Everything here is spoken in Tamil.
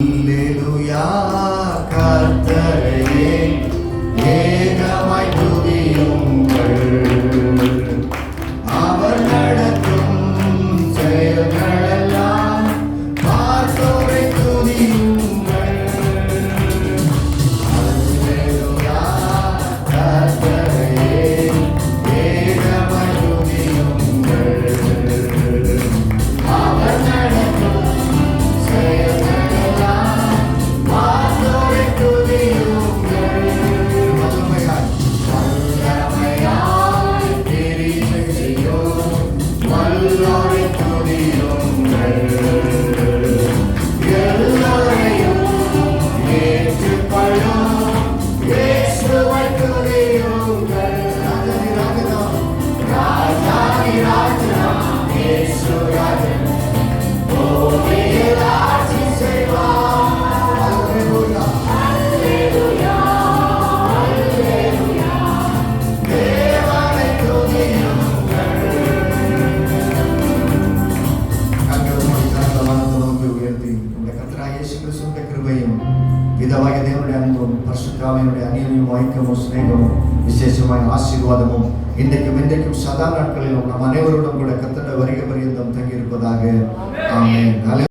அல்லேலூயா கர்த்தரையே ஏகமாய் துதியுங்கள். அவர் நடத்தும் செயல்களெல்லாம் பார்த்தோரை துதியுங்கள். அல்லேலூயா கர்த்தரையே ஏகமாய் துதியுங்கள். அவர் நடத்தும் പിതാവായ ദൈവങ്ങളുടെ അൻപും പരിശുദ്ധാത്മാവിന്റെ അന്യോന്യവും ഐക്യവും സ്നേഹവും വിശേഷമായ ആശീർവാദവും ഇന്നേക്കും സദാ നാட்களிலும் நம் அனைவரோடும் கூட கர்த்தருடைய வருகை பரியந்தம் தங்கியிருப்பதாக. ஆமென்.